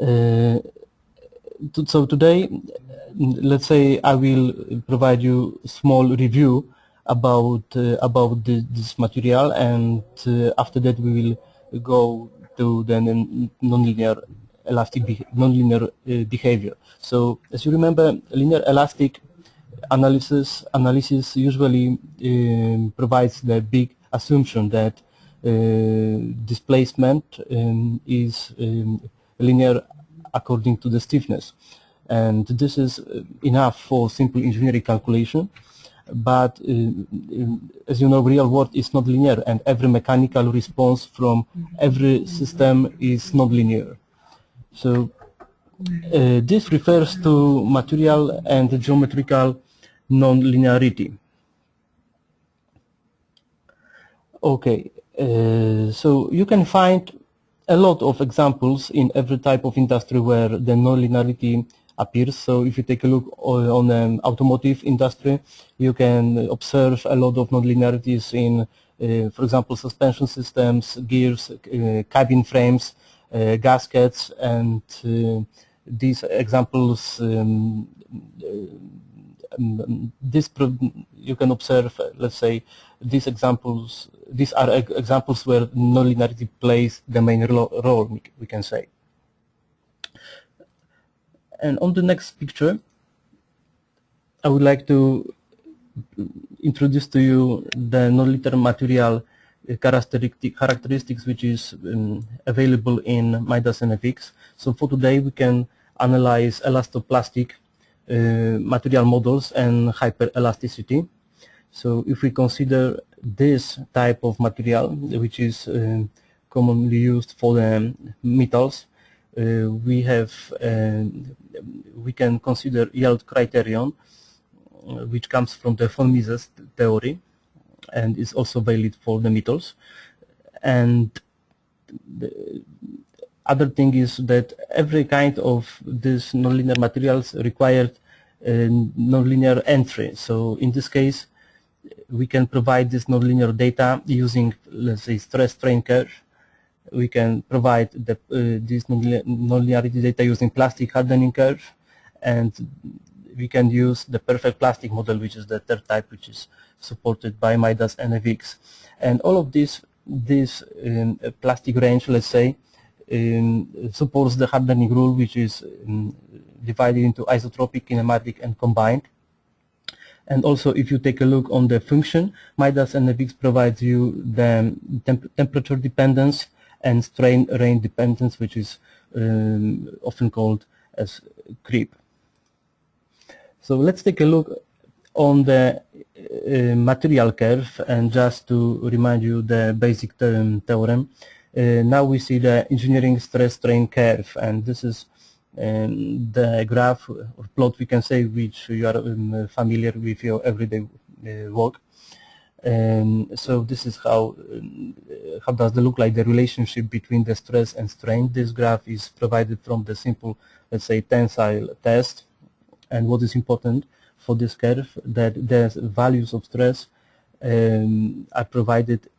Uh, so today, let's say I will provide you a small review about this material, and after that we will go to the nonlinear behavior. So as you remember, linear elastic analysis usually provides the big assumption that displacement is linear according to the stiffness, and this is enough for simple engineering calculation. But as you know, real world is not linear, and every mechanical response from every system is not linear. So this refers to material and geometrical nonlinearity. Okay, so you can find a lot of examples in every type of industry where the nonlinearity appears. So if you take a look on an automotive industry, you can observe a lot of nonlinearities in, for example, suspension systems, gears, cabin frames, gaskets, and these examples you can observe, let's say, these are examples where nonlinearity plays the main role, we can say. And on the next picture, I would like to introduce to you the nonlinear material characteristics which is available in Midas NFX. So for today we can analyze elastoplastic material models and hyperelasticity. So if we consider this type of material, which is commonly used for the metals, we can consider yield criterion, which comes from the von Mises theory and is also valid for the metals. And the other thing is that every kind of these nonlinear materials required nonlinear entry. So in this case, we can provide this nonlinear data using, let's say, stress strain curve. We can provide this nonlinearity data using plastic hardening curve, and we can use the perfect plastic model, which is the third type, which is supported by Midas NFX. And all of this plastic range, let's say, supports the hardening rule, which is divided into isotropic, kinematic, and combined. And also, if you take a look on the function, Midas NFX provides you the temperature dependence and strain range dependence, which is often called as creep. So let's take a look on the material curve, and just to remind you the basic theorem. Now we see the engineering stress strain curve, and this is the graph or plot, we can say, which you are familiar with your everyday work. So this is how does it look like, the relationship between the stress and strain. This graph is provided from the simple, let's say, tensile test. And what is important for this curve, that the values of stress are provided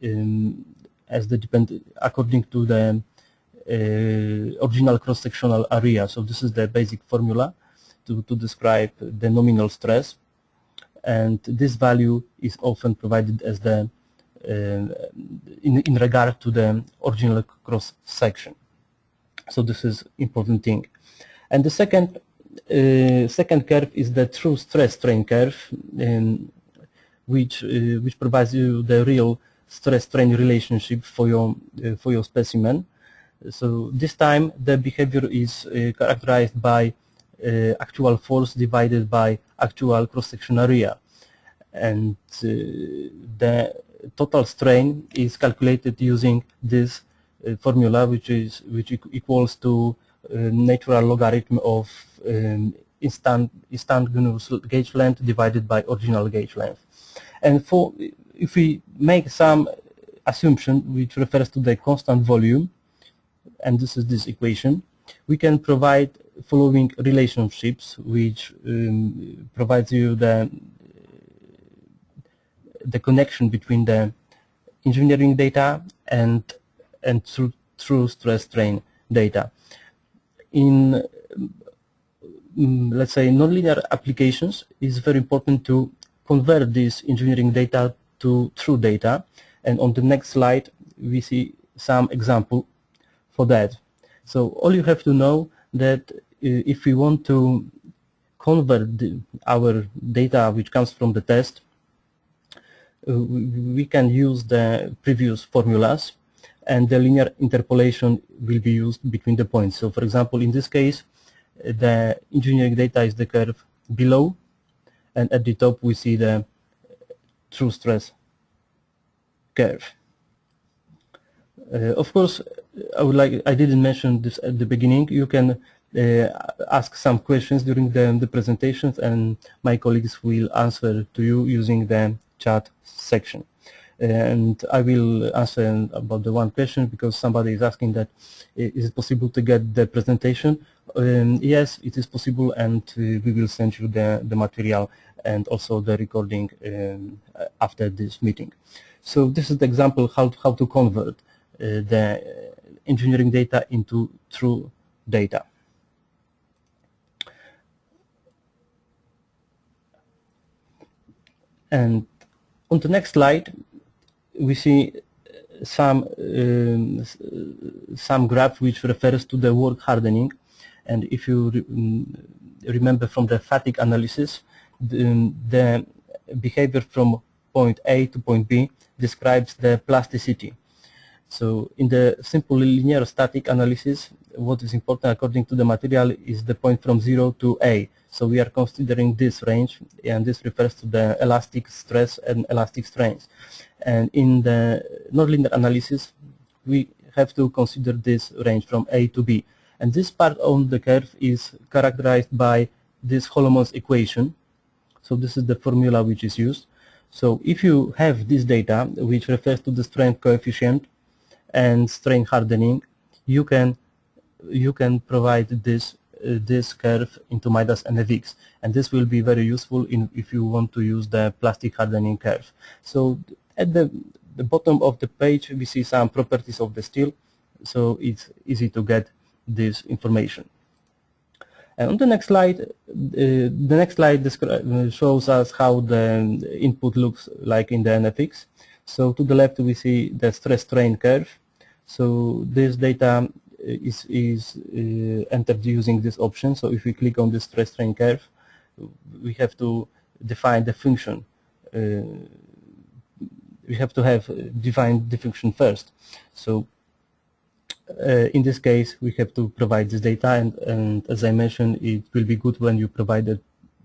as according to the original cross-sectional area. So this is the basic formula to describe the nominal stress, and this value is often provided as the in regard to the original cross-section. So this is important thing. And the second curve is the true stress strain curve, which provides you the real stress strain relationship for your specimen. So this time the behavior is characterized by actual force divided by actual cross-section area, and the total strain is calculated using this formula, which equals to natural logarithm of instantaneous gauge length divided by original gauge length. And if we make some assumption which refers to the constant volume, and this is this equation, we can provide following relationships, which provides you the connection between the engineering data and true stress strain data. in let's say nonlinear applications, it's very important to convert this engineering data to true data. And on the next slide, we see some example for that. So all you have to know that if we want to convert our data which comes from the test, we can use the previous formulas, and the linear interpolation will be used between the points. So for example, in this case, the engineering data is the curve below, and at the top we see the true stress curve. Of course, I didn't mention this at the beginning. You can ask some questions during the presentations, and my colleagues will answer to you using the chat section. And I will answer about the one question, because somebody is asking that is it possible to get the presentation? Yes, it is possible, and we will send you the material and also the recording after this meeting. So this is the example how to convert the engineering data into true data. And on the next slide, we see some graph which refers to the work hardening. And if you remember from the fatigue analysis, the behavior from point A to point B describes the plasticity. So in the simple linear static analysis, what is important according to the material is the point from 0 to A. So we are considering this range, and this refers to the elastic stress and elastic strains. And in the nonlinear analysis, we have to consider this range from A to B. And this part on the curve is characterized by this Holloman's equation. So this is the formula which is used. So if you have this data, which refers to the strain coefficient and strain hardening, you can provide this curve into Midas NFX, and this will be very useful if you want to use the plastic hardening curve. So at the bottom of the page, we see some properties of the steel, so it's easy to get this information. And on the next slide, shows us how the input looks like in the NFX. So to the left, we see the stress strain curve. So this data is entered using this option. So if we click on the stress strain curve, we have to define the function. We have to have defined the function first. So in this case, we have to provide this data, and as I mentioned, it will be good when you provide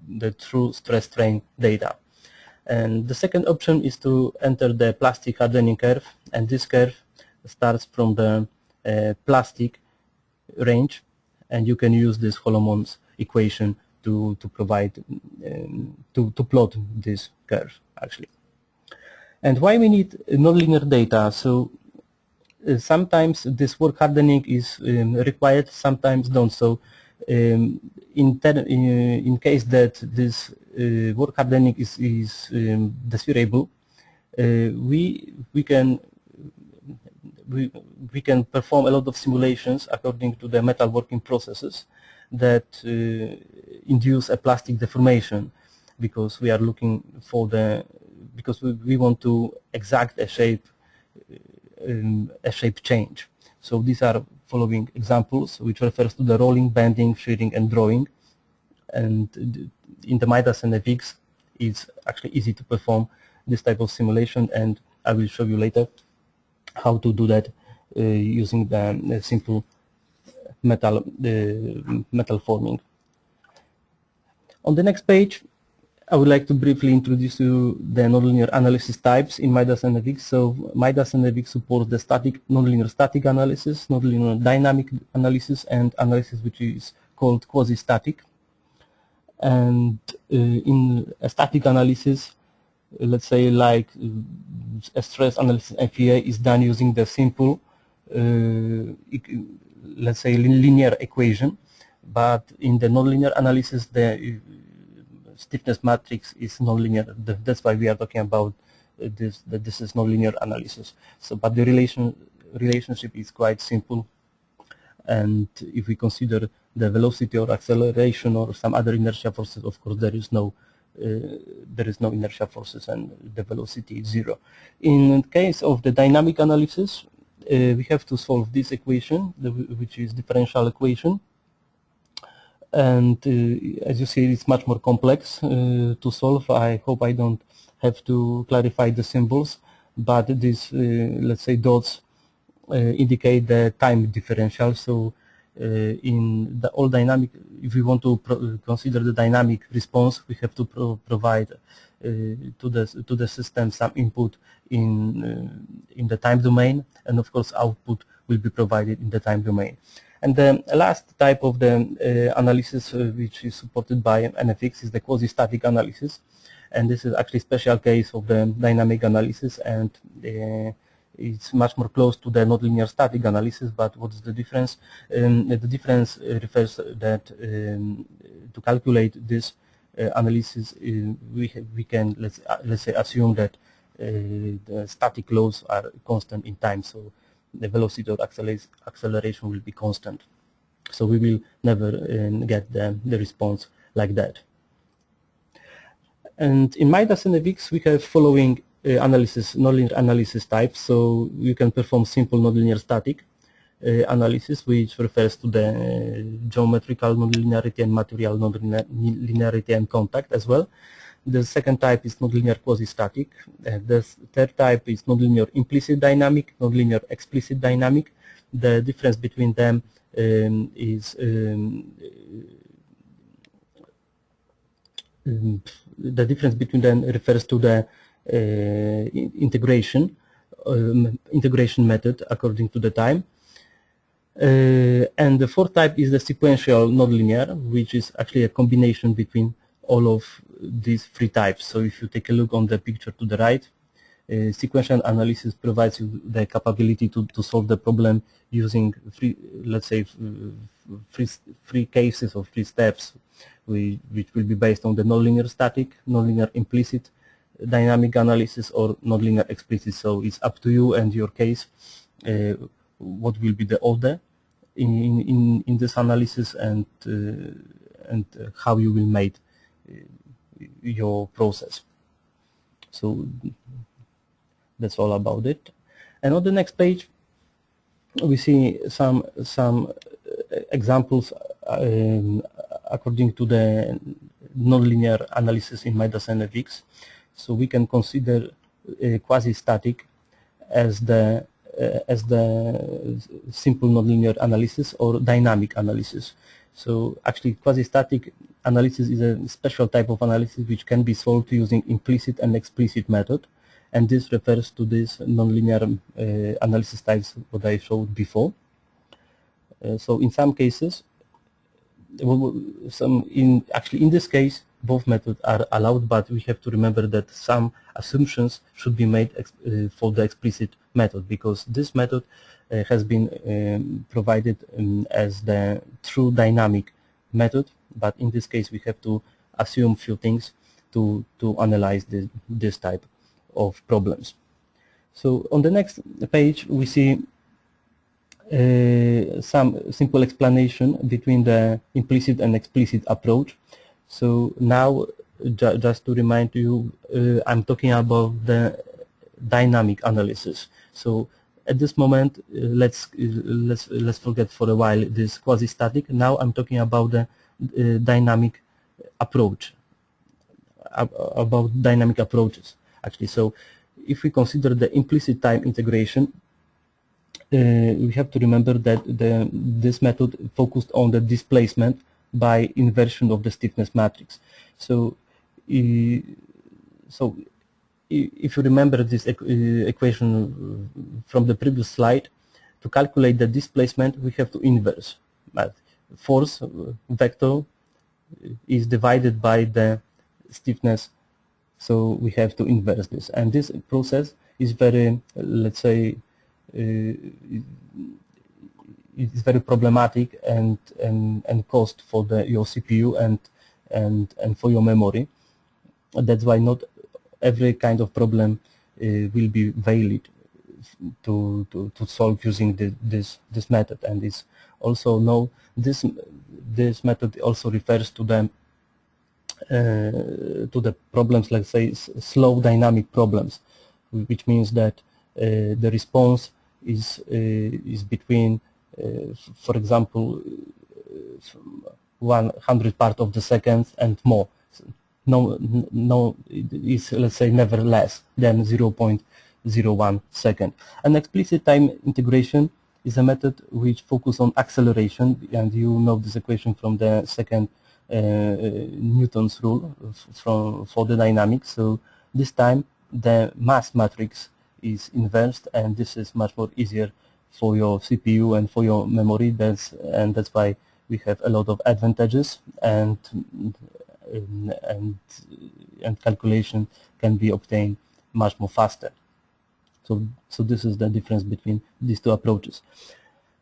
the true stress strain data. And the second option is to enter the plastic hardening curve, and this curve starts from the plastic range, and you can use this Holloman's equation to provide to plot this curve actually. And why we need nonlinear data? So sometimes this work hardening is required, sometimes don't. So in case that this work hardening is desirable, we can perform a lot of simulations according to the metal working processes that induce a plastic deformation, because we are looking for because we want to exact a shape change. So these are following examples, which refers to the rolling, bending, shearing, and drawing. And in the Midas NFX, it's actually easy to perform this type of simulation, and I will show you later how to do that using the simple metal forming. On the next page, I would like to briefly introduce you the nonlinear analysis types in Midas NFX. So Midas NFX supports the nonlinear static analysis, nonlinear dynamic analysis, and analysis which is called quasi-static. And in a static analysis, let's say like a stress analysis FEA is done using the simple, let's say linear equation. But in the nonlinear analysis, the stiffness matrix is nonlinear. That's why we are talking about this, that this is nonlinear analysis. So, but the relationship is quite simple. and if we consider the velocity or acceleration or some other inertia forces, of course there is no inertia forces and the velocity is 0. In case of the dynamic analysis, we have to solve this equation, which is differential equation, and as you see, it's much more complex to solve. I hope I don't have to clarify the symbols, but these let's say dots indicate the time differential. So in the all dynamic, if we want to consider the dynamic response, we have to provide to the system some input in the time domain, and of course output will be provided in the time domain. And the last type of the analysis which is supported by NFX is the quasi-static analysis, and this is actually a special case of the dynamic analysis, and it's much more close to the nonlinear static analysis. But what's the difference? The difference refers that to calculate this analysis, we can let's say assume that the static laws are constant in time, so the velocity or acceleration will be constant. So we will never get the response like that. And in Midas NFX we have following nonlinear analysis types. So you can perform simple nonlinear static analysis, which refers to the geometrical nonlinearity and material nonlinearity and contact as well. The second type is nonlinear quasi-static. The third type is nonlinear implicit dynamic, nonlinear explicit dynamic. The difference between them is the difference between them refers to the integration method according to the time. And the fourth type is the sequential nonlinear, which is actually a combination between all of these three types. So if you take a look on the picture to the right, sequential analysis provides you the capability to solve the problem using three cases or three steps, which will be based on the nonlinear static, nonlinear implicit dynamic analysis, or nonlinear explicit. So it's up to you and your case what will be the order in this analysis, and how you will make your process. So that's all about it. And on the next page we see some examples according to the nonlinear analysis in Midas NFX. So we can consider quasi-static as the simple nonlinear analysis or dynamic analysis. So actually quasi-static analysis is a special type of analysis which can be solved using implicit and explicit method, and this refers to this nonlinear analysis types what I showed before. So in some cases, in this case both methods are allowed, but we have to remember that some assumptions should be made for the explicit method, because this method has been provided as the true dynamic method, but in this case we have to assume few things to analyze this type of problems. So on the next page we see some simple explanation between the implicit and explicit approach. So now, just to remind you, I'm talking about the dynamic analysis. So at this moment, let's forget for a while this quasi-static. Now I'm talking about the dynamic approach, about dynamic approaches actually. So if we consider the implicit time integration, we have to remember that this method focused on the displacement by inversion of the stiffness matrix. So if you remember this equation from the previous slide, to calculate the displacement we have to inverse. Force vector is divided by the stiffness, so we have to inverse this, and this process is very, let's say, it's very problematic and cost for your CPU and for your memory. That's why not every kind of problem will be valid to solve using this method, and it's also know this method also refers to the problems, let's say slow dynamic problems, which means that the response is between, for example, 100 part of the second and more. No, is, let's say, never less than 0.01 second. An explicit time integration is a method which focuses on acceleration, and you know this equation from the second Newton's rule for the dynamics. So this time the mass matrix is inversed, and this is much more easier for your CPU and for your memory. That's why we have a lot of advantages, and calculation can be obtained much more faster. So this is the difference between these two approaches.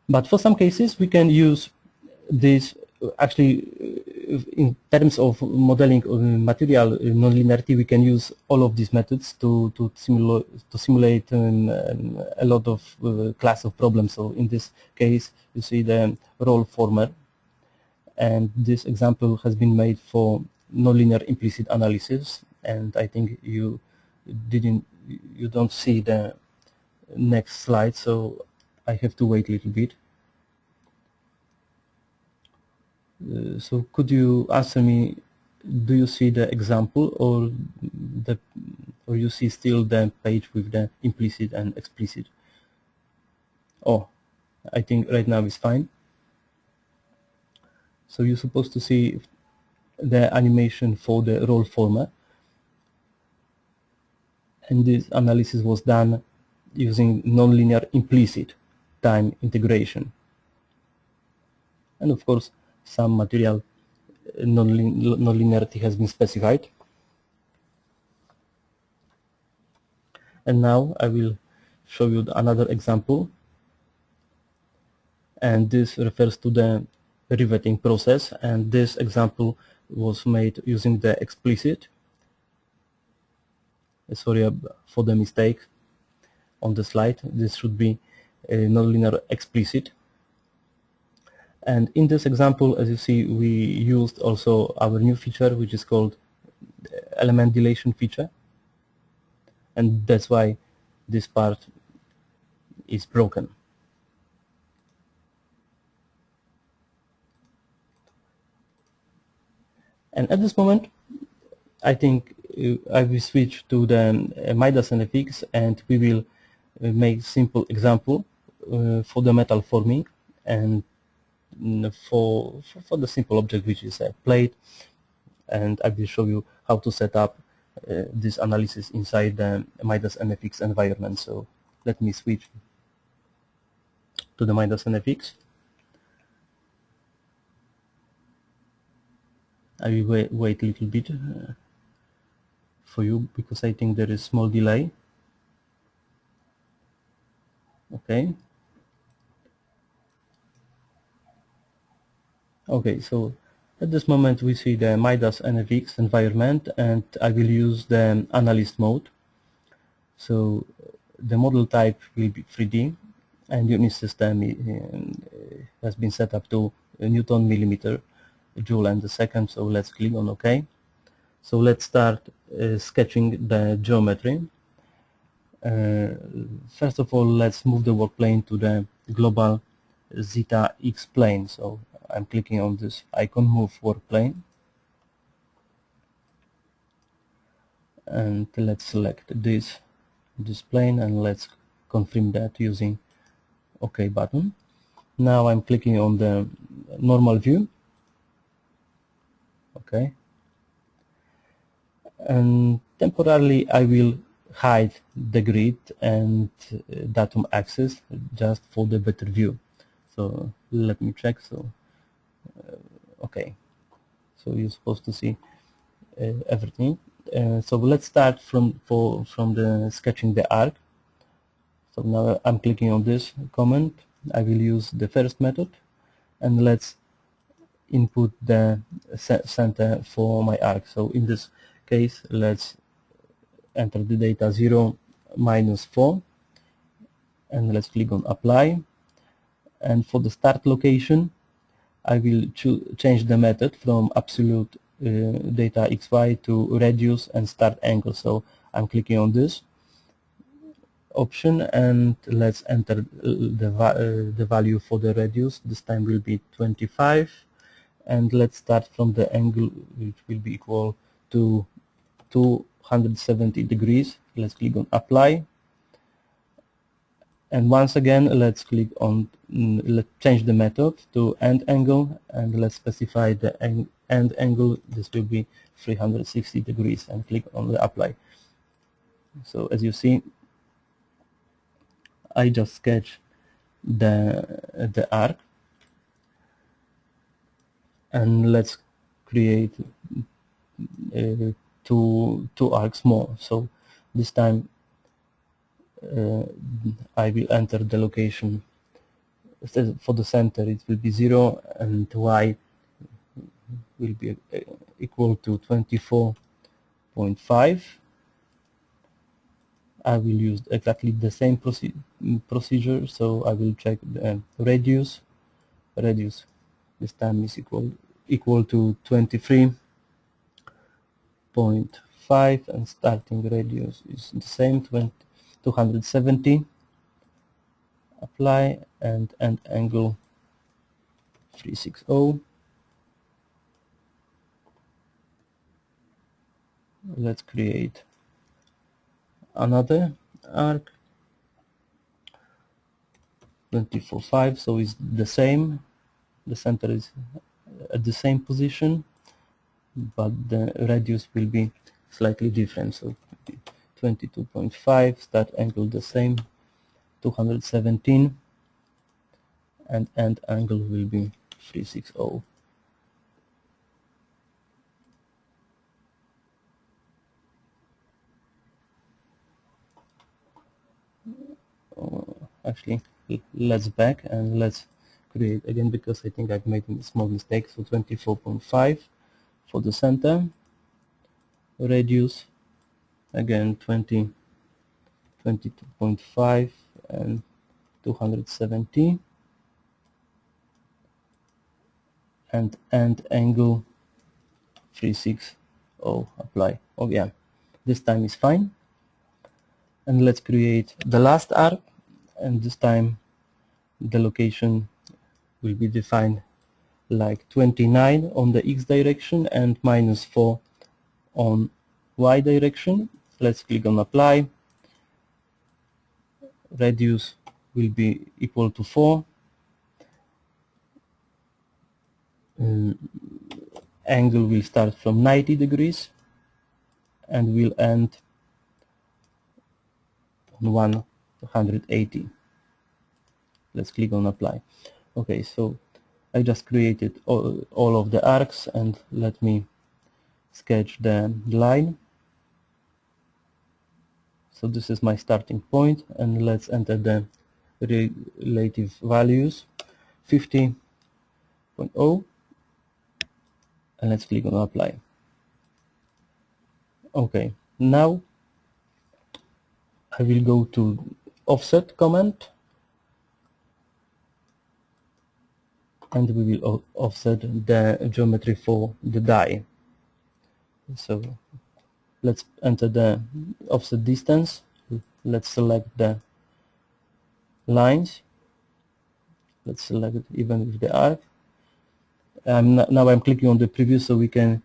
But for some cases we can use this actually in terms of modeling material nonlinearity. We can use all of these methods to simulate a lot of class of problems. So in this case you see the roll former, and this example has been made for nonlinear implicit analysis, and I think you don't see the next slide, so I have to wait a little bit. So could you answer me, do you see the example, or you see still the page with the implicit and explicit? Oh, I think right now is fine. So you're supposed to see the animation for the roll former, and this analysis was done using nonlinear implicit time integration. And of course some material nonlinearity has been specified. And now I will show you another example, and this refers to the riveting process, and this example was made using the explicit. Sorry for the mistake on the slide, this should be nonlinear explicit. And in this example, as you see, we used also our new feature, which is called element dilation feature, and that's why this part is broken. And at this moment, I think I will switch to the Midas NFX, and we will make simple example for the metal forming, and for the simple object, which is a plate, and I will show you how to set up this analysis inside the Midas NFX environment. So let me switch to the Midas NFX. I will wait a little bit for you, because I think there is small delay. Okay. Okay, so at this moment we see the Midas NFX environment, and I will use the analyst mode. So the model type will be 3D, and unit system has been set up to Newton, millimeter, joule and the second. So let's click on OK. So let's start sketching the geometry. First of all, let's move the work plane to the global zeta x plane. So I'm clicking on this icon, move work plane, and let's select this plane, and let's confirm that using OK button. Now I'm clicking on the normal view. Okay, and temporarily I will hide the grid and datum axis just for the better view. So let me check. So okay, so you're supposed to see everything. So let's start from the sketching the arc. So now I'm clicking on this command. I will use the first method, and let's input the center for my arc. So in this case, let's enter the data 0, -4, and let's click on apply. And for the start location, I will change the method from absolute data xy to radius and start angle. So I'm clicking on this option, and let's enter the value for the radius. This time will be 25, and let's start from the angle which will be equal to 270 degrees. Let's click on apply, and once again let's click on let's change the method to end angle, and let's specify the end angle. This will be 360 degrees, and click on the apply. So as you see, I just sketch the arc, and let's create two arcs more. So this time I will enter the location. For the center it will be 0, and y will be equal to 24.5. I will use exactly the same procedure, so I will check the radius. This time is equal to 23.5, and starting radius is the same, 270. Apply, and end angle 360. Let's create another arc, 24.5, so it's the same. The center is at the same position, but the radius will be slightly different. So 22.5, start angle the same, 217, and end angle will be 360. Actually, let's back and let's create again, because I think I've made a small mistake. So 24.5 for the center, radius again 22.5 and 270, and end angle 360. Apply. Oh yeah, this time is fine. And let's create the last arc, and this time the location will be defined like 29 on the x direction and -4 on y direction. Let's click on apply. Radius will be equal to 4. Angle will start from 90 degrees and will end on 180. Let's click on apply. Okay, so I just created all of the arcs, and let me sketch the line. So this is my starting point, and let's enter the relative values, 50.0, and let's click on apply. Okay, now I will go to offset command, and we will offset the geometry for the die. So let's enter the offset distance. Let's select the lines. Let's select it even with the arc. Now I'm clicking on the preview so we can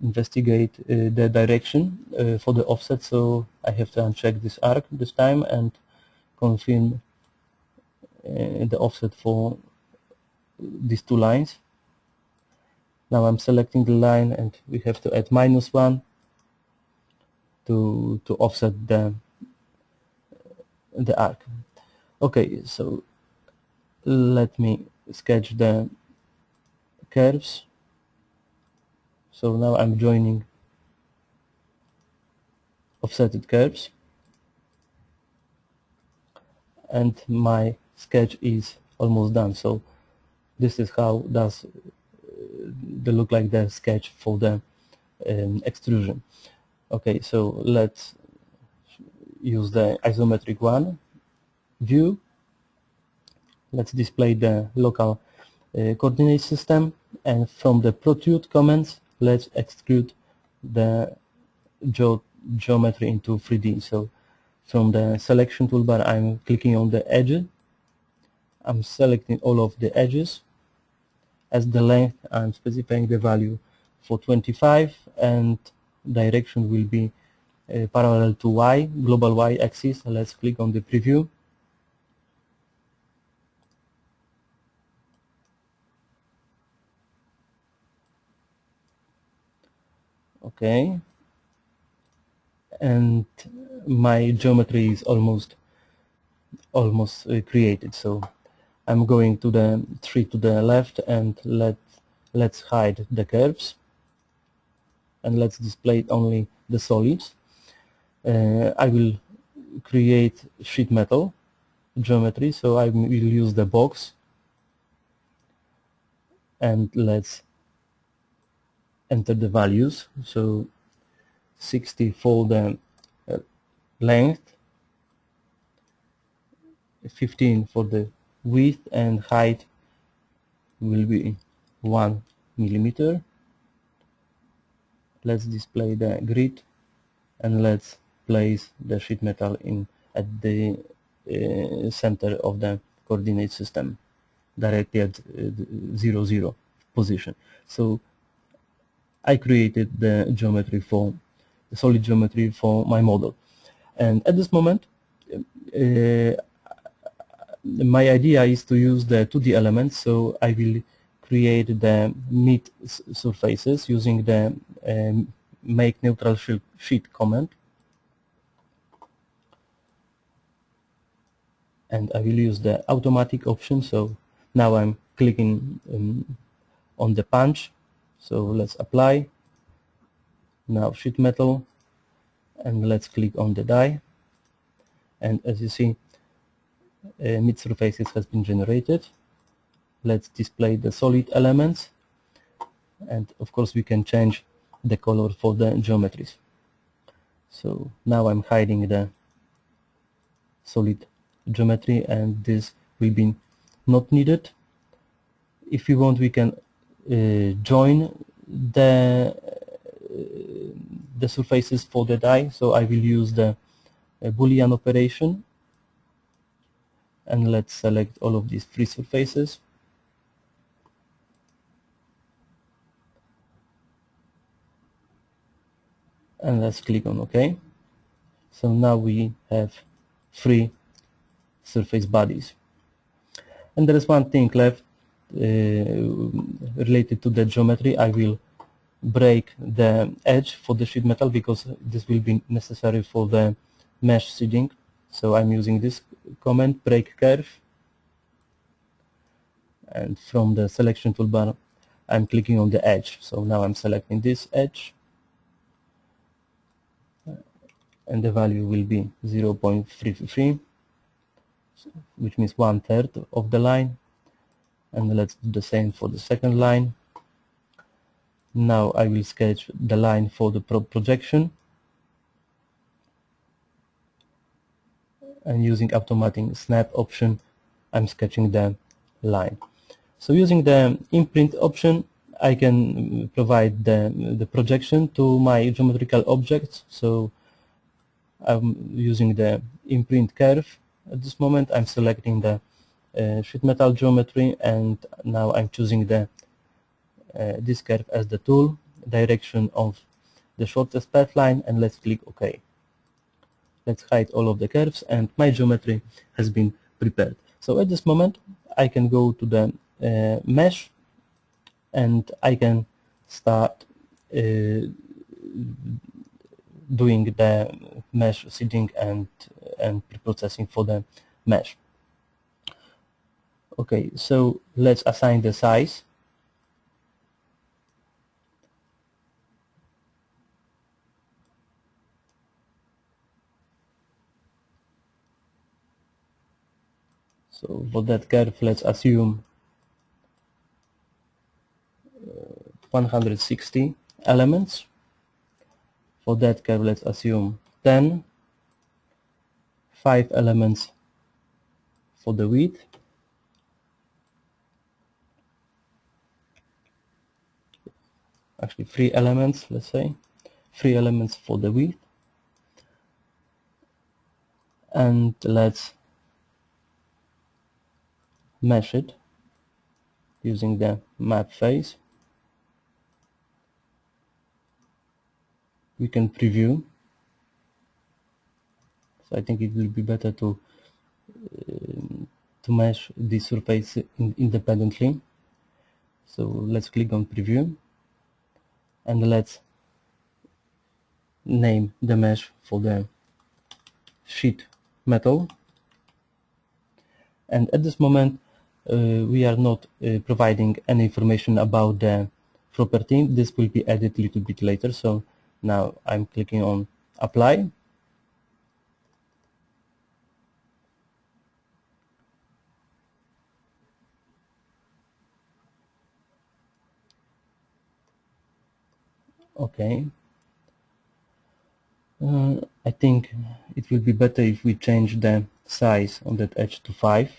investigate the direction for the offset. So I have to uncheck this arc this time and confirm the offset for these two lines. Now I'm selecting the line, and we have to add -1 to offset the arc. Okay, so let me sketch the curves. So now I'm joining offsetted curves, and my sketch is almost done. So this is how does the look like the sketch for the extrusion. Okay, so let's use the isometric one view. let's display the local coordinate system, and from the protrude commands, let's extrude the geometry into 3D. So from the selection toolbar, I'm clicking on the edge. I'm selecting all of the edges. As the length, I'm specifying the value for 25, and direction will be parallel to Y, global Y axis. Let's click on the preview. Okay, and my geometry is almost created. So I'm going to the tree to the left, and let's hide the curves, and let's display only the solids. I will create sheet metal geometry, so I will use the box, and let's enter the values. So 60 for the length, 15 for the width, and height will be 1 millimeter. Let's display the grid, and let's place the sheet metal in at the center of the coordinate system, directly at 0, 0 position. So I created the geometry for the solid geometry for my model, and at this moment my idea is to use the 2D elements. So I will create the mid surfaces using the make neutral sheet command, and I will use the automatic option. So now I'm clicking on the punch. So let's apply. Now sheet metal, and let's click on the die, and as you see, mid surfaces has been generated. Let's display the solid elements, and of course we can change the color for the geometries. So now I'm hiding the solid geometry, and this will be not needed. If you want, we can join the surfaces for the die. So I will use the Boolean operation, and let's select all of these three surfaces. And let's click on OK. So now we have 3 surface bodies. And there is one thing left related to the geometry. I will break the edge for the sheet metal because this will be necessary for the mesh seeding. So I'm using this command, break curve, and from the selection toolbar I'm clicking on the edge. So now I'm selecting this edge, and the value will be 0.333, which means 1/3 of the line. And let's do the same for the second line. Now I will sketch the line for the projection, and using automatic snap option I'm sketching the line. So using the imprint option, I can provide the projection to my geometrical objects. So I'm using the imprint curve. At this moment I'm selecting the sheet metal geometry, and now I'm choosing the this curve as the tool, direction of the shortest path line, and let's click OK. Let's hide all of the curves, and my geometry has been prepared. So at this moment I can go to the mesh, and I can start doing the mesh seeding and pre-processing for the mesh. Okay, so let's assign the size. So for that curve, let's assume 160 elements. For that curve, let's assume 10, 5 elements for the width, actually 3 elements, let's say 3 elements for the width, and let's mesh it using the map face. We can preview, so I think it will be better to mesh the surface independently. So let's click on preview and let's name the mesh for the sheet metal. And at this moment we are not providing any information about the property. This will be added a little bit later. So now I'm clicking on apply. Okay. I think it will be better if we change the size on that edge to 5.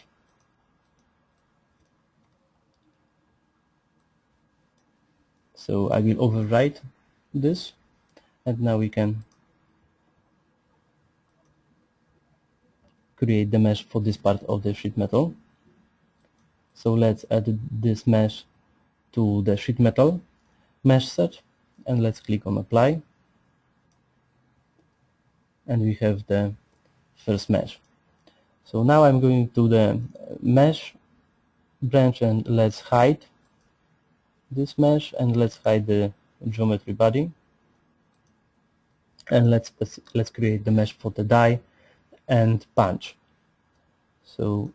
So I will overwrite this, and now we can create the mesh for this part of the sheet metal. So let's add this mesh to the sheet metal mesh set, and let's click on apply, and we have the first mesh. So now I'm going to the mesh branch, and let's hide this mesh, and let's hide the geometry body, and let's create the mesh for the die and punch. So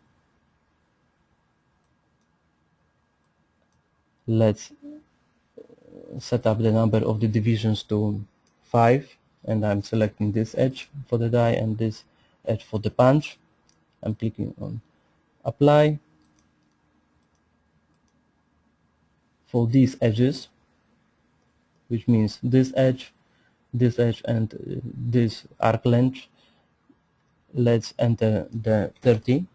let's set up the number of the divisions to 5, and I'm selecting this edge for the die and this edge for the punch. I'm clicking on apply. For these edges, which means this edge, and this arc length, let's enter the 30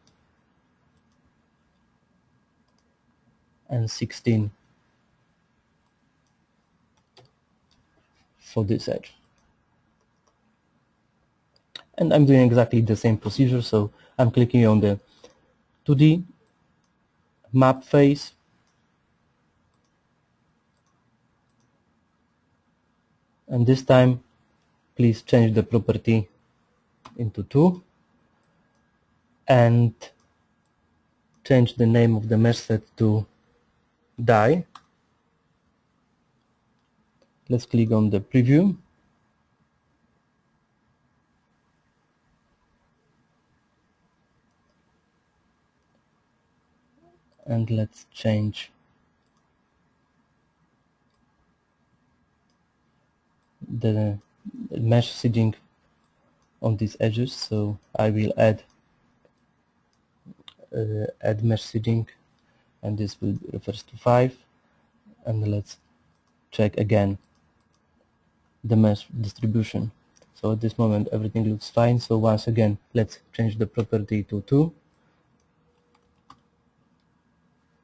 and 16 for this edge. And I'm doing exactly the same procedure, so I'm clicking on the 2D map face, and this time please change the property into 2 and change the name of the mesh set to die. Let's click on the preview, and let's change the mesh seeding on these edges. So I will add mesh seeding, and this will refers to 5, and let's check again the mesh distribution. So at this moment everything looks fine. So once again let's change the property to 2.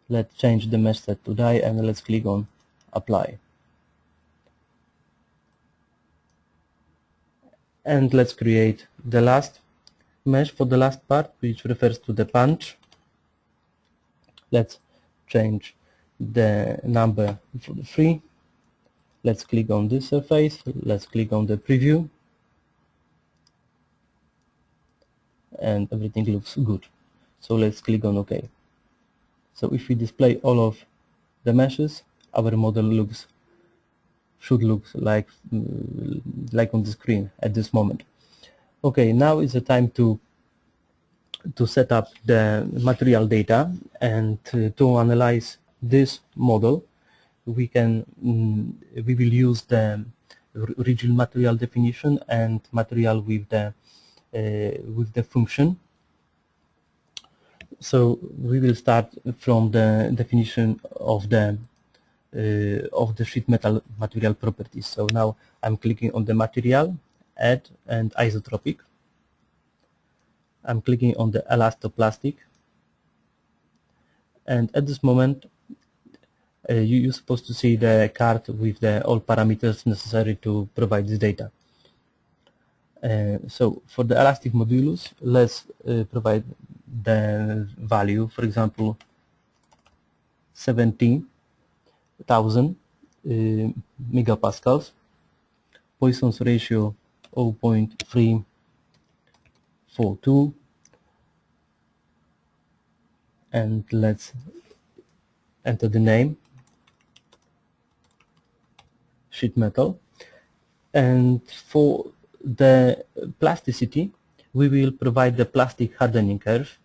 Let's change the mesh set to die, and let's click on apply. And let's create the last mesh for the last part, which refers to the punch. Let's change the number for the 3. Let's click on this surface. Let's click on the preview, and everything looks good. So let's click on OK. So if we display all of the meshes, our model should look like on the screen at this moment. Okay, now is the time to set up the material data, and to analyze this model we will use the regional material definition and material with the function. So we will start from the definition of the sheet metal material properties. So now I'm clicking on the material, add, and isotropic. I'm clicking on the elastoplastic, and at this moment you're supposed to see the card with the all parameters necessary to provide this data. So for the elastic modulus, let's provide the value, for example, 17,000 megapascals, Poisson's ratio 0.342, and let's enter the name, sheet metal. And for the plasticity, we will provide the plastic hardening curve.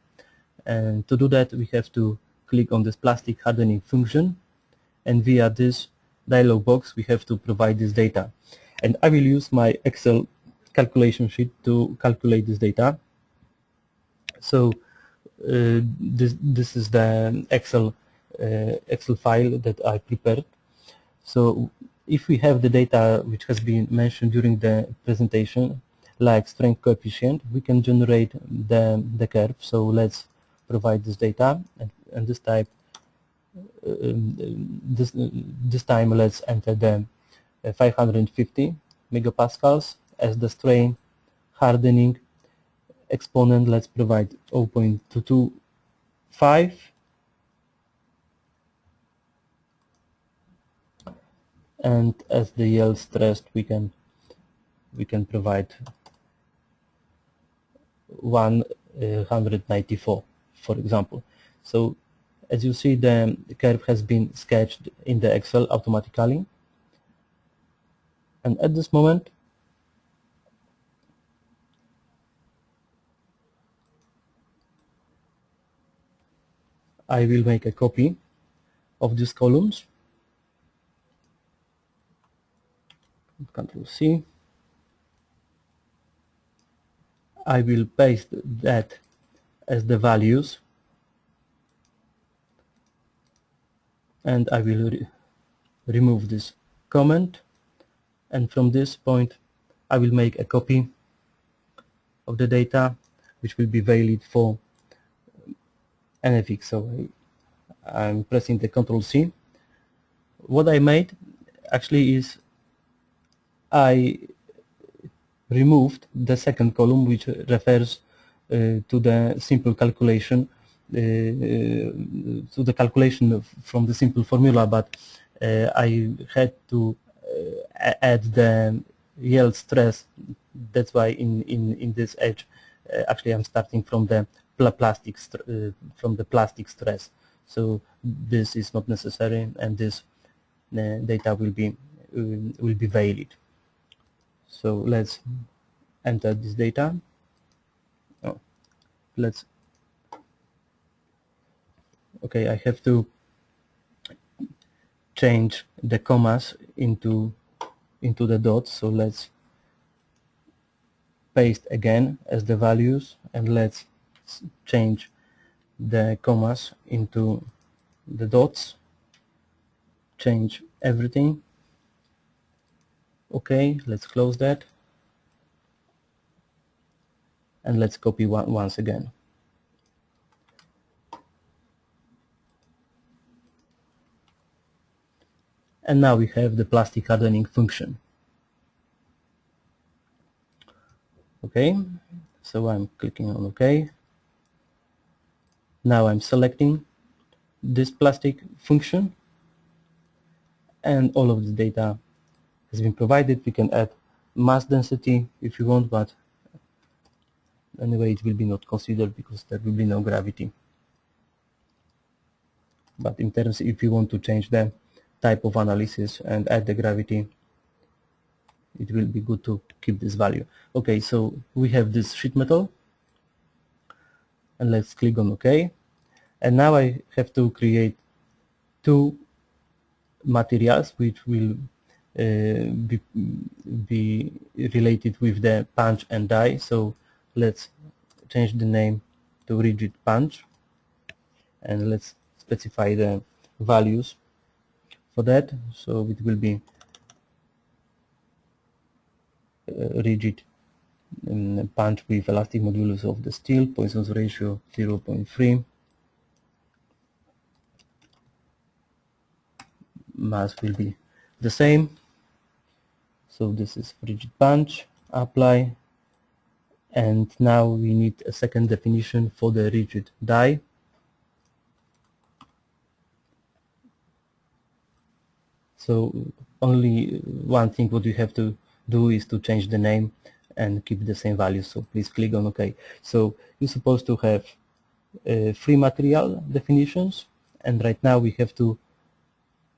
And to do that, we have to click on this plastic hardening function, and via this dialog box, we have to provide this data. And I will use my Excel calculation sheet to calculate this data. So this is the Excel file that I prepared. So if we have the data which has been mentioned during the presentation, like strength coefficient, we can generate the curve. So let's provide this data, and this type this time let's enter the 550 megapascals as the strain hardening exponent. Let's provide 0.225, and as the yield stressed, we can provide 194, for example. So as you see, the curve has been sketched in the Excel automatically, and at this moment I will make a copy of these columns. Ctrl+C. I will paste that as the values, and I will remove this comment, and from this point I will make a copy of the data which will be valid for NFX. So I'm pressing the Ctrl+C. What I made actually is I removed the second column, which refers to the simple calculation, to the calculation from the simple formula, but I had to add the yield stress. That's why in this edge, actually I'm starting from the plastic stress. So this is not necessary, and this data will be valid. So let's enter this data. Okay, I have to change the commas into the dots. So let's paste again as the values, and let's change the commas into the dots. Change everything. Okay, let's close that, and let's copy once again. And now we have the plastic hardening function. Okay, so I'm clicking on OK. Now I'm selecting this plastic function, and all of the data has been provided. We can add mass density if you want, but anyway it will be not considered because there will be no gravity. But in terms, if you want to change the type of analysis and add the gravity, it will be good to keep this value. Okay, so we have this sheet metal, and let's click on OK. And now I have to create two materials which will be related with the punch and die. So let's change the name to rigid punch, and let's specify the values for that. So it will be rigid punch with elastic modulus of the steel, Poisson's ratio 0.3, mass will be the same. So this is rigid punch, apply, and now we need a second definition for the rigid die. So only one thing what you have to do is to change the name and keep the same value. So please click on OK. So you're supposed to have three material definitions, and right now we have to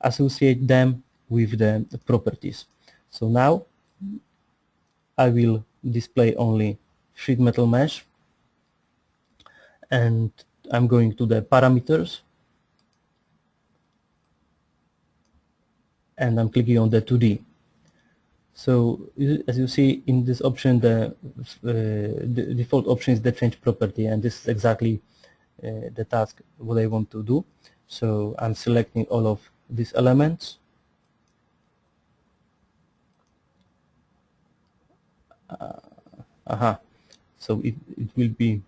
associate them with the properties. So now I will display only sheet metal mesh, and I'm going to the parameters, and I'm clicking on the 2D. So as you see in this option, the default option is the change property, and this is exactly the task what I want to do. So I'm selecting all of these elements. So it will be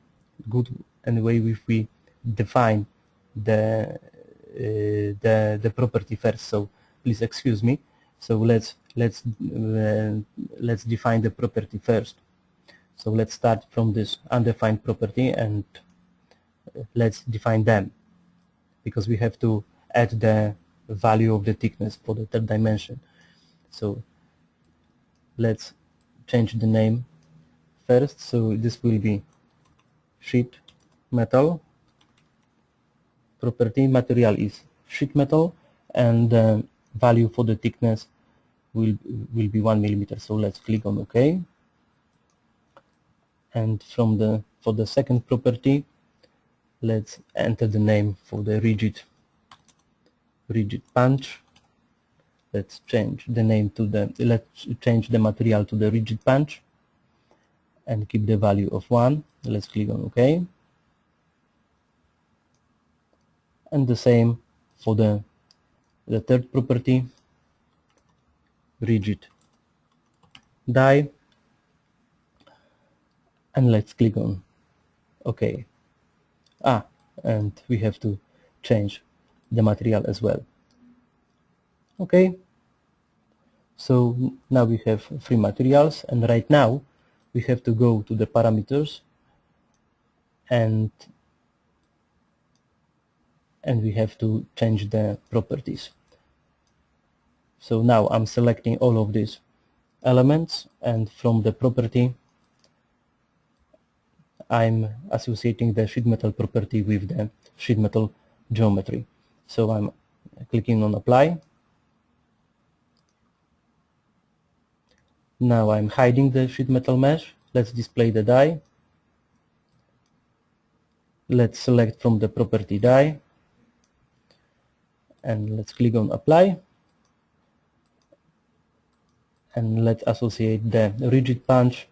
good anyway if we define the property first. So please excuse me. So let's define the property first. So let's start from this undefined property and let's define them, because we have to add the value of the thickness for the third dimension. So let's change the name first. So this will be sheet metal. Property material is sheet metal, and the value for the thickness will be 1 millimeter. So let's click on OK. And for the second property, let's enter the name for the rigid punch. Let's change the name to let's change the material to the rigid punch and keep the value of 1. Let's click on OK. And the same for the third property, rigid die, and let's click on OK. And we have to change the material as well. Okay, so now we have three materials, and right now we have to go to the parameters and we have to change the properties. So now I'm selecting all of these elements, and from the property I'm associating the sheet metal property with the sheet metal geometry. So I'm clicking on apply. Now I'm hiding the sheet metal mesh. Let's display the die. Let's select from the property die, and let's click on apply. And let's associate the rigid punch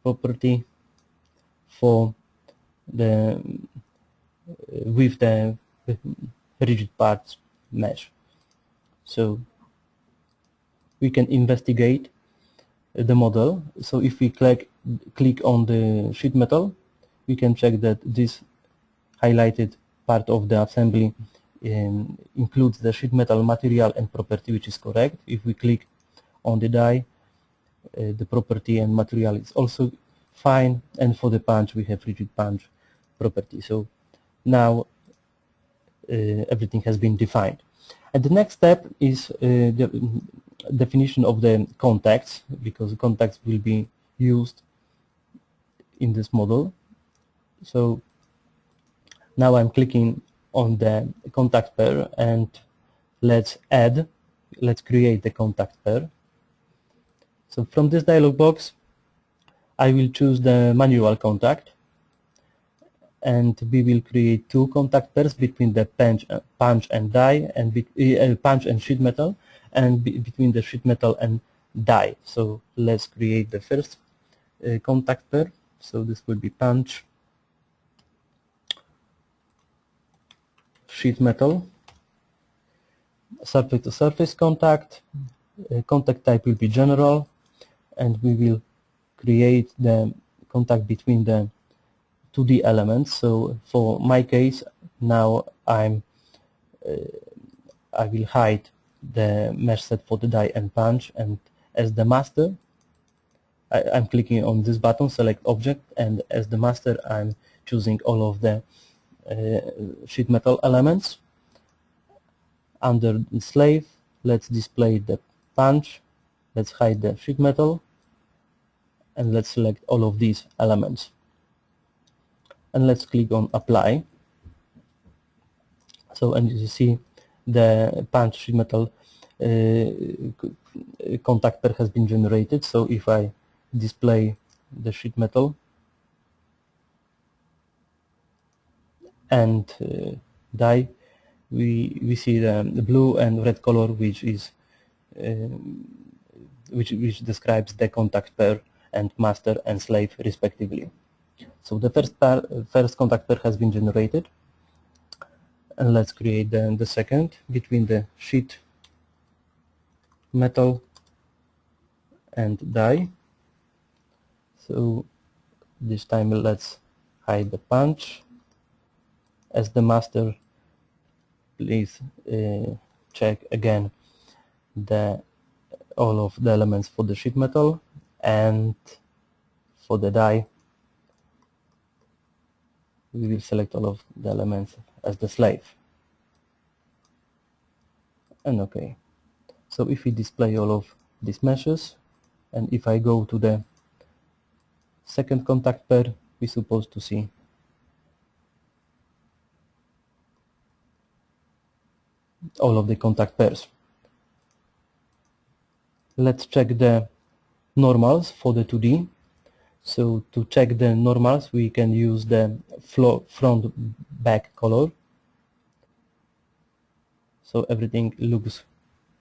property for the with the rigid parts mesh. So we can investigate the model. So if we click on the sheet metal, we can check that this highlighted part of the assembly includes the sheet metal material and property, which is correct. If we click on the die, the property and material is also fine, and for the punch we have rigid punch property. So now everything has been defined. And the next step is the definition of the contacts, because the contacts will be used in this model. So now I'm clicking on the contact pair, and let's create the contact pair. So from this dialog box I will choose the manual contact, and we will create two contact pairs between the punch and die, and punch and sheet metal, and between the sheet metal and die. So let's create the first contact pair. So this will be punch, sheet metal, surface to surface contact. Contact type will be general, and we will create the contact between the 2D elements. So for my case, now I'm I will hide the mesh set for the die and punch, and as the master I'm clicking on this button, select object, and as the master I'm choosing all of the sheet metal elements. Under the slave, let's display the punch, let's hide the sheet metal, and let's select all of these elements. And let's click on apply. So, and you see the punch sheet metal contact pair has been generated. So if I display the sheet metal and die, we see the blue and red color, which is which describes the contact pair and master and slave respectively. So the first contact pair has been generated, and let's create the second between the sheet metal and die. So this time let's hide the punch. As the master, please check again all of the elements for the sheet metal, and for the die we will select all of the elements as the slave. And OK. So if we display all of these meshes, and if I go to the second contact pair, we're supposed to see all of the contact pairs. Let's check the normals for the 2D. So to check the normals, we can use the front back color. So everything looks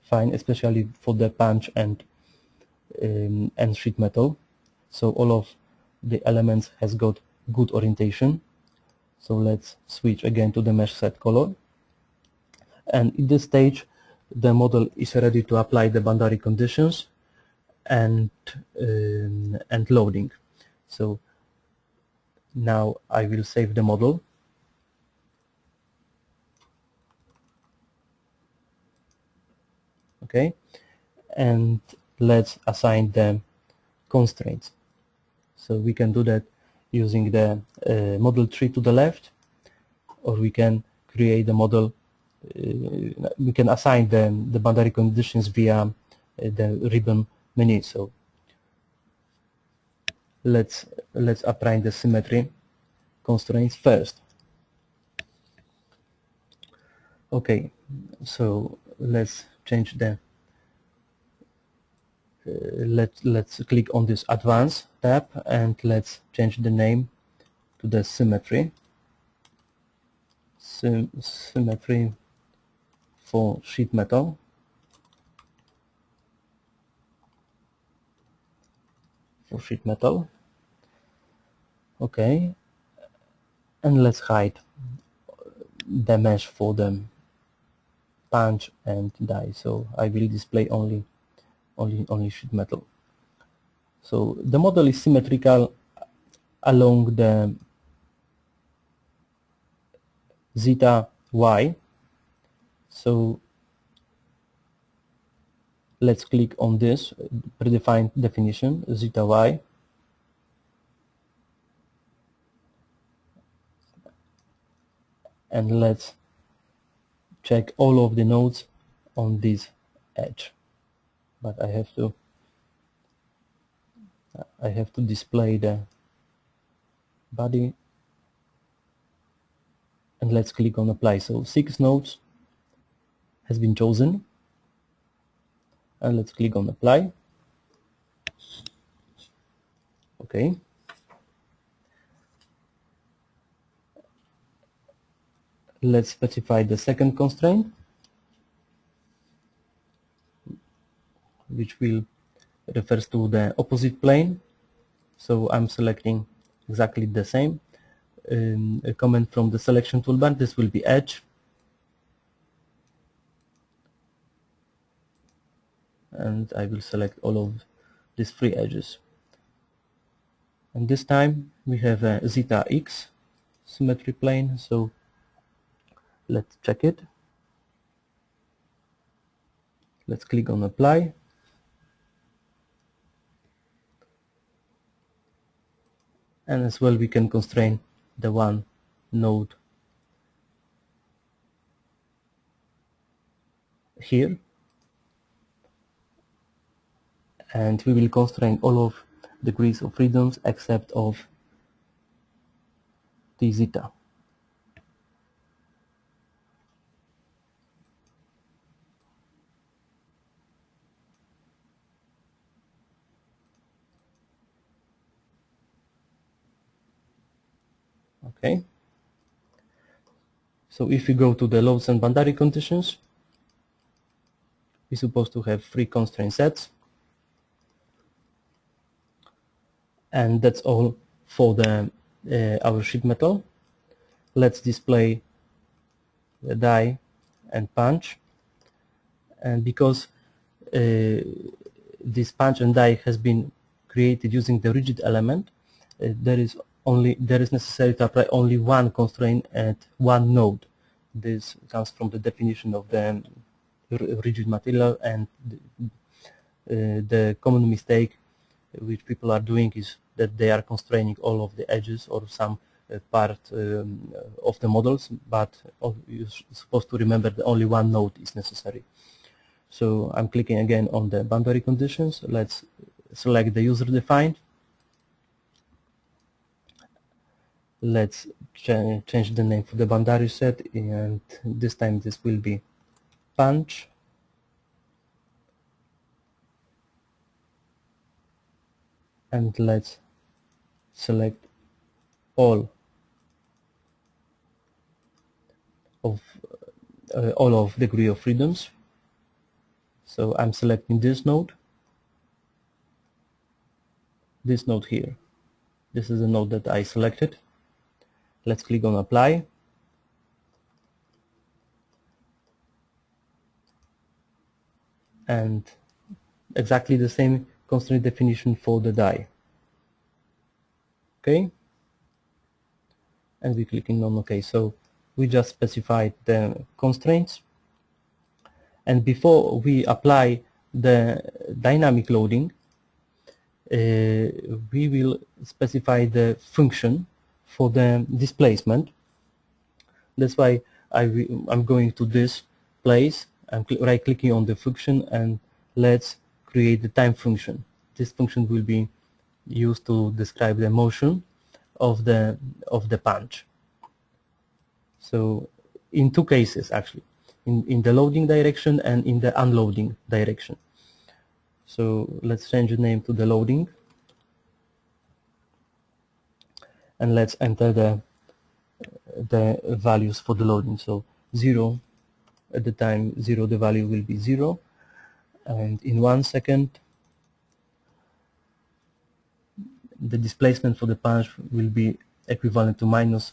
fine, especially for the punch and sheet metal. So all of the elements has got good orientation. So let's switch again to the mesh set color. And at this stage, the model is ready to apply the boundary conditions and loading. So now I will save the model. Okay, and let's assign the constraints. So we can do that using the model tree to the left, or we can create the model. We can assign the boundary conditions via the ribbon menu. So let's apply the symmetry constraints first. Okay, so let's change the let's click on this advanced tab, and let's change the name to the symmetry. Symmetry for sheet metal. Okay, and let's hide the mesh for the punch and die. So I will display only sheet metal. So the model is symmetrical along the zeta y. So let's click on this predefined definition, zeta y, and let's check all of the nodes on this edge. But I have to display the body, and let's click on apply. So 6 nodes has been chosen, and let's click on apply. Okay, let's specify the second constraint, which will refers to the opposite plane. So I'm selecting exactly the same. A comment from the selection toolbar, this will be edge, and I will select all of these 3 edges. And this time we have a zeta x symmetry plane, so let's check it. Let's click on apply. And as well we can constrain the one node here, and we will constrain all of degrees of freedoms except of t zeta. Okay, so if we go to the loads and boundary conditions, we're supposed to have 3 constraint sets, and that's all for the our ship metal. Let's display the die and punch, and because this punch and die has been created using the rigid element, there is necessary to apply only one constraint at one node. This comes from the definition of the rigid material, and the common mistake which people are doing is that they are constraining all of the edges or some part of the models, but you're supposed to remember that only one node is necessary. So I'm clicking again on the boundary conditions. Let's select the user defined. Let's change the name for the boundary set, and this time this will be punch. And let's select all of degree of freedoms. So I'm selecting this node here. This is the node that I selected. Let's click on apply. And exactly the same constraint definition for the die. Okay. And we're clicking on OK. So we just specified the constraints. And before we apply the dynamic loading, we will specify the function for the displacement. That's why I'm going to this place. I'm right clicking on the function, and let's create the time function. This function will be used to describe the motion of the punch. So in two cases actually, in the loading direction and in the unloading direction. So let's change the name to the loading, and let's enter the values for the loading. So 0 at the time 0, the value will be 0, and in 1 second the displacement for the punch will be equivalent to minus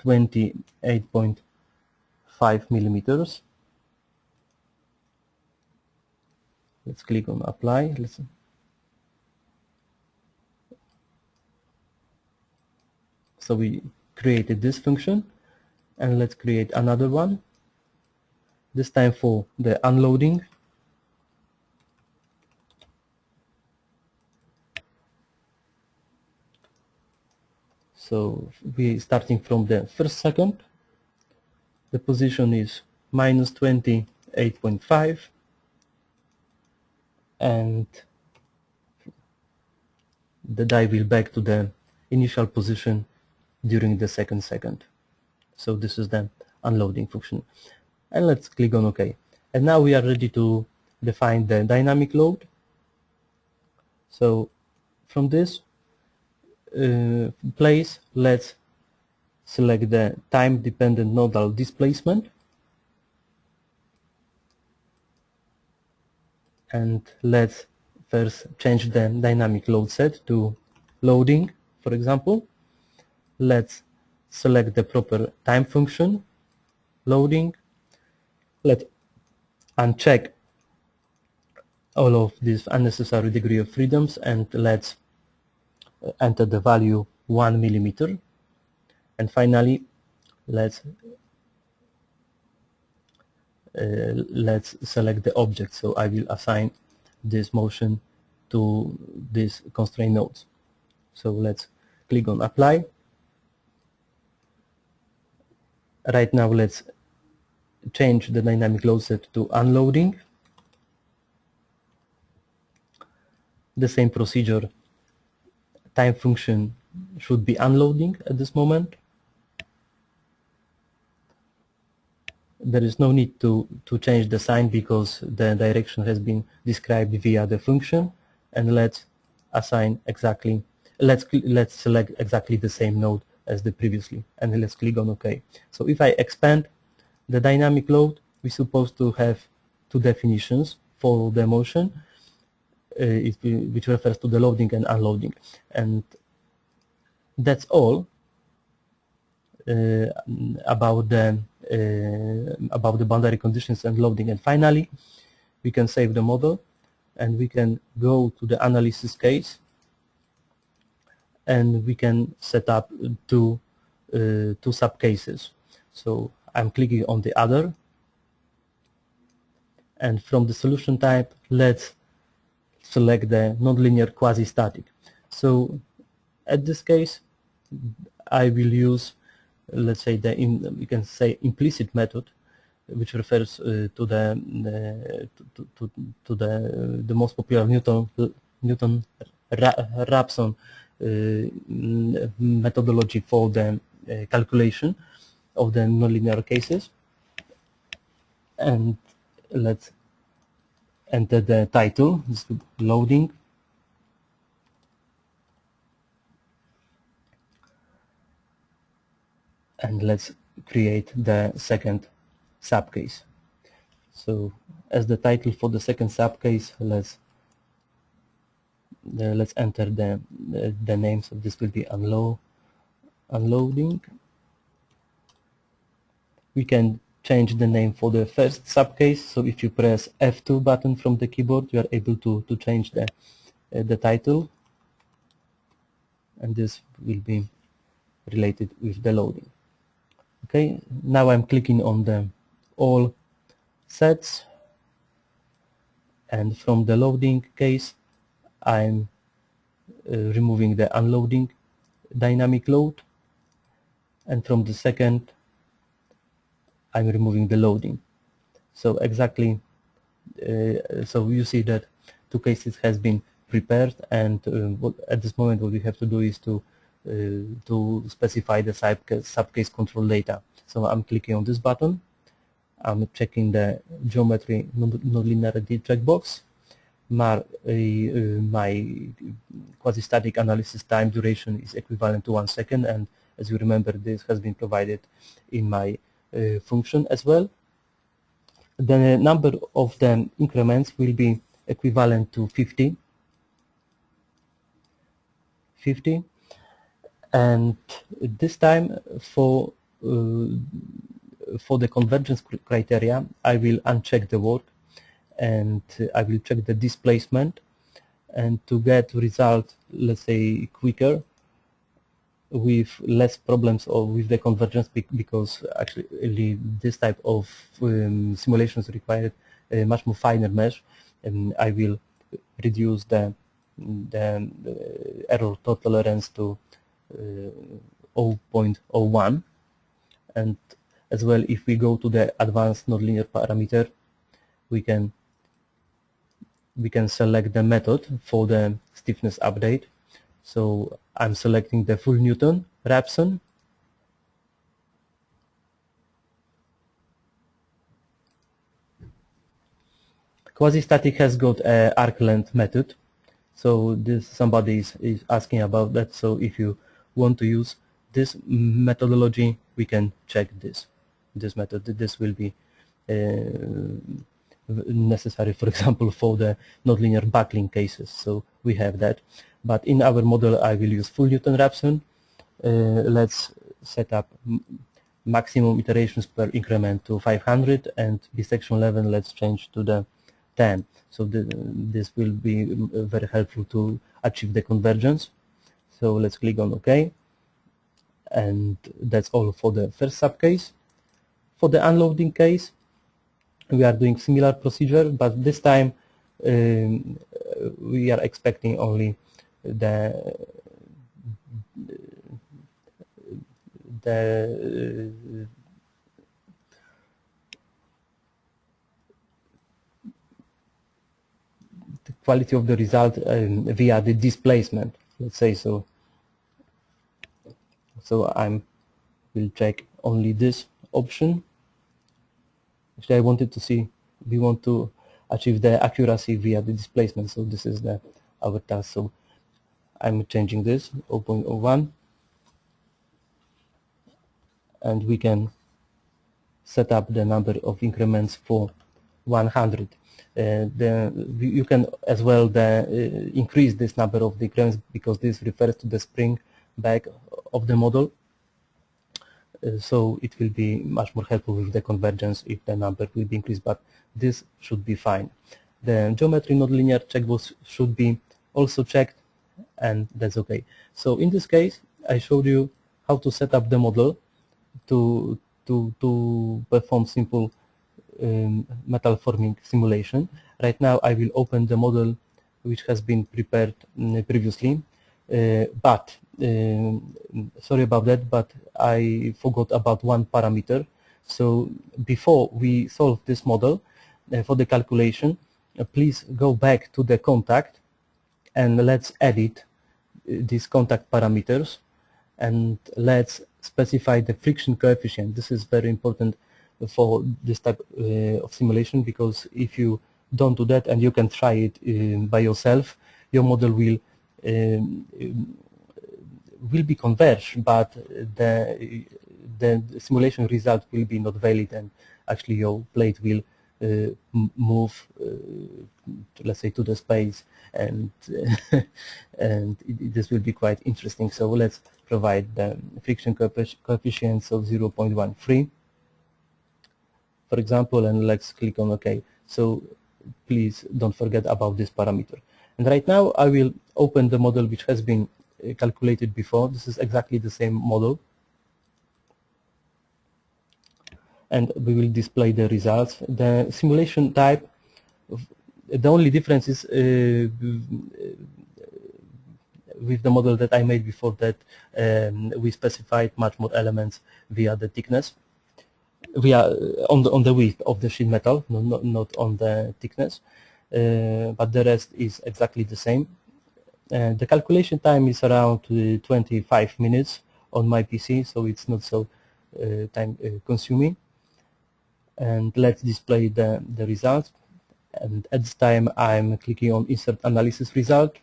28.5 millimeters. Let's click on apply. So we created this function, and let's create another one, this time for the unloading. So we starting from the first second. The position is minus 28.5, and the die will back to the initial position during the second second. So this is the unloading function, and let's click on OK. And now we are ready to define the dynamic load. So from this place, let's select the time dependent nodal displacement, and let's first change the dynamic load set to loading, for example. Let's select the proper time function, loading. Let's uncheck all of these unnecessary degree of freedoms, and let's enter the value 1 millimeter. And finally, let's let's select the object. So I will assign this motion to these constraint nodes. So let's click on apply. Right now let's change the dynamic load set to unloading. The same procedure, time function should be unloading at this moment. There is no need to change the sign because the direction has been described via the function. And let's assign exactly, let's select exactly the same node as the previously, and let's click on OK. So if I expand the dynamic load, we're supposed to have two definitions for the motion, which refers to the loading and unloading, and that's all about the boundary conditions and loading. And finally, we can save the model and we can go to the analysis case, and we can set up two sub cases. So I'm clicking on the other, and from the solution type, let's select the nonlinear quasi-static. So at this case, I will use, let's say, we can say implicit method, which refers to the most popular Newton-Raphson methodology for the calculation of the nonlinear cases. And let's enter the title, loading. And let's create the second subcase. So as the title for the second subcase, let's enter the name. So this will be unloading. We can change the name for the first subcase. So if you press F2 button from the keyboard, you are able to change the title, and this will be related with the loading. Okay, now I'm clicking on the all sets, and from the loading case, I'm removing the unloading dynamic load, and from the second, I'm removing the loading. So exactly, so you see that two cases has been prepared, and at this moment what we have to do is to specify the subcase control data. So I'm clicking on this button, I'm checking the geometry nonlinearity checkbox. My quasi-static analysis time duration is equivalent to 1 second, and as you remember, this has been provided in my function as well. The number of the increments will be equivalent to 50, and this time for the convergence criteria, I will uncheck the work, and I will check the displacement, and to get result, let's say, quicker, with less problems or with the convergence, because actually this type of simulations required a much more finer mesh, and I will reduce the error tolerance to 0.01. and as well, if we go to the advanced nonlinear parameter, we can select the method for the stiffness update. So I'm selecting the full Newton Raphson, quasi-static has got a arc length method. So this somebody is asking about that. So if you want to use this methodology, we can check this method. This will be necessary, for example, for the nonlinear buckling cases. So we have that. But in our model, I will use full Newton Raphson. Let's set up maximum iterations per increment to 500, and bisection level let's change to the 10. So this will be very helpful to achieve the convergence. So let's click on OK. And that's all for the first subcase. For the unloading case, we are doing similar procedure, but this time we are expecting only the the quality of the result via the displacement, let's say so. So I will check only this option. Actually, I wanted to see, we want to achieve the accuracy via the displacement, so this is our task. So I'm changing this 0.01, and we can set up the number of increments for 100. You can as well increase this number of increments, because this refers to the spring back of the model. So it will be much more helpful with the convergence if the number will be increased, but this should be fine. The geometry nonlinear checkbox should be also checked, and that's okay. So in this case, I showed you how to set up the model to perform simple metal forming simulation. Right now I will open the model which has been prepared previously, but sorry about that, but I forgot about one parameter. So before we solve this model for the calculation, please go back to the contact and let's edit these contact parameters, and let's specify the friction coefficient. This is very important for this type of simulation, because if you don't do that, and you can try it by yourself, your model will be converged, but the simulation result will be not valid, and actually your plate will move, let's say, to the space, and and this will be quite interesting. So let's provide the friction coefficients of 0.13, for example, and let's click on OK. So please don't forget about this parameter. And right now I will open the model which has been calculated before. This is exactly the same model, and we will display the results. The simulation type, the only difference is with the model that I made before that, we specified much more elements via the thickness, via on the width of the sheet metal, not on the thickness, but the rest is exactly the same. The calculation time is around 25 minutes on my PC, so it's not so time consuming. And let's display the results. And at this time I'm clicking on insert analysis result,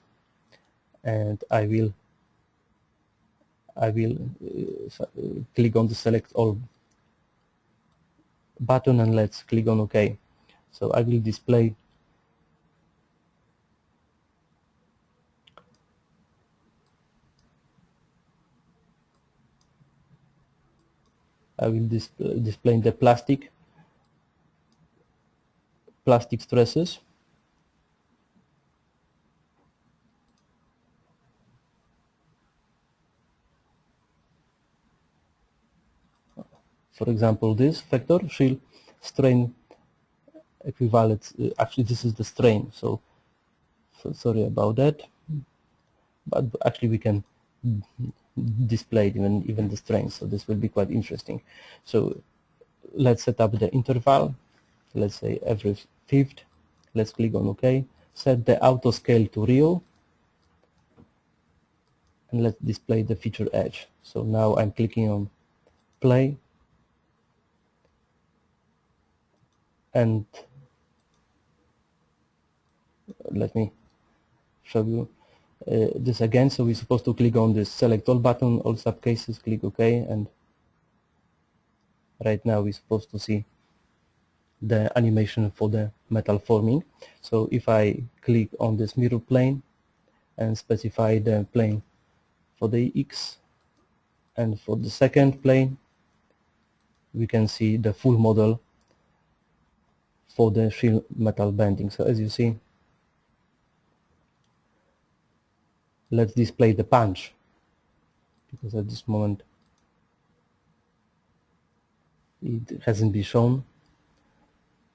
and I will click on the select all button, and let's click on OK. So I will display display the plastic stresses. For example, this vector shear strain equivalent, actually this is the strain, so sorry about that, but actually we can display even the strain, so this will be quite interesting. So let's set up the interval, let's say every fifth. Let's click on OK, set the auto scale to real, and let's display the feature edge. So now I'm clicking on play, and let me show you this again. So we're supposed to click on this select all button, all subcases, click OK, and right now we're supposed to see the animation for the metal forming. So if I click on this mirror plane and specify the plane for the X, and for the second plane we can see the full model for the shear metal bending. So as you see, let's display the punch, because at this moment it hasn't been shown.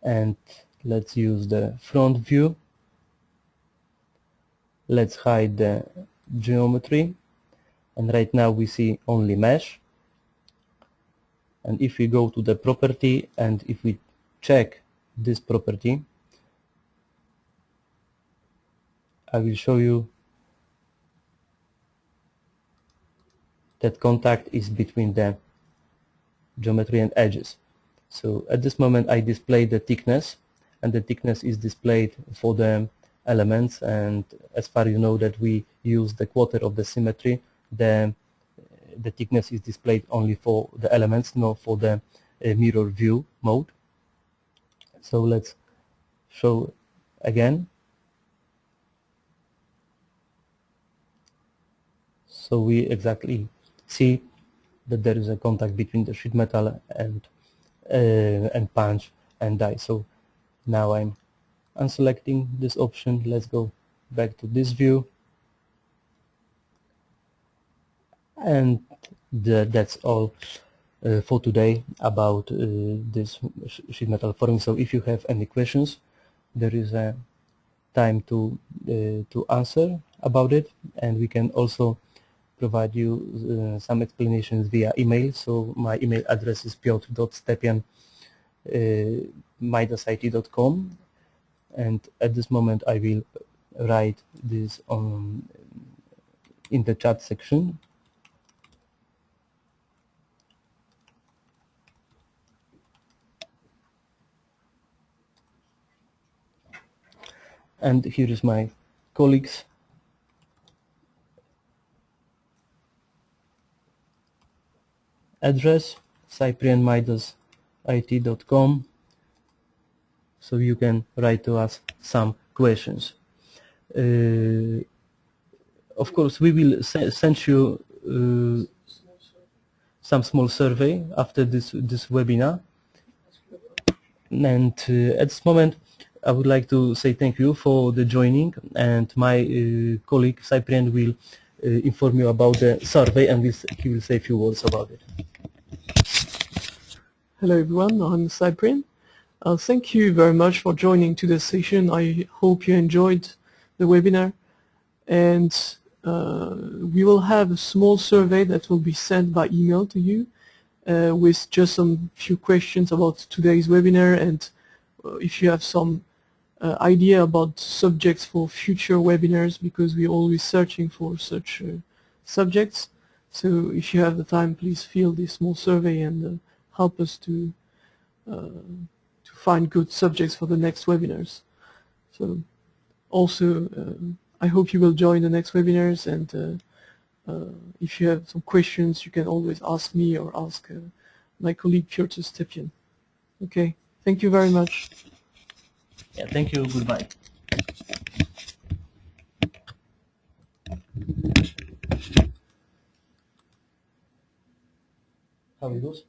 and let's use the front view. Let's hide the geometry, and right now we see only mesh. And if we go to the property and if we check this property, I will show you that contact is between the geometry and edges. So at this moment I display the thickness, and the thickness is displayed for the elements, and as far you know that we use the quarter of the symmetry, the thickness is displayed only for the elements, not for the mirror view mode. So let's show again. So we exactly see that there is a contact between the sheet metal and punch and die. So now I'm unselecting this option. Let's go back to this view, and that's all for today about this sheet metal forming. So if you have any questions, there is a time to answer about it, and we can also provide you some explanations via email. So my email address is piotr.stepian@midasit.com, and at this moment I will write this in the chat section. And here is my colleague's address, cyprianmidasit.com, so you can write to us some questions. Of course, we will send you some small survey after this webinar. And at this moment, I would like to say thank you for the joining, and my colleague Cyprian will inform you about the survey, and he will say a few words about it. Hello everyone, I'm Cyprian. Thank you very much for joining today's session. I hope you enjoyed the webinar, and we will have a small survey that will be sent by email to you with just some few questions about today's webinar, and if you have some idea about subjects for future webinars, because we're always searching for such subjects. So if you have the time, please fill this small survey and help us to find good subjects for the next webinars. So also I hope you will join the next webinars, and if you have some questions you can always ask me or ask my colleague Piotr Stepian. Okay, thank you very much. Yeah, thank you, goodbye. How it goes?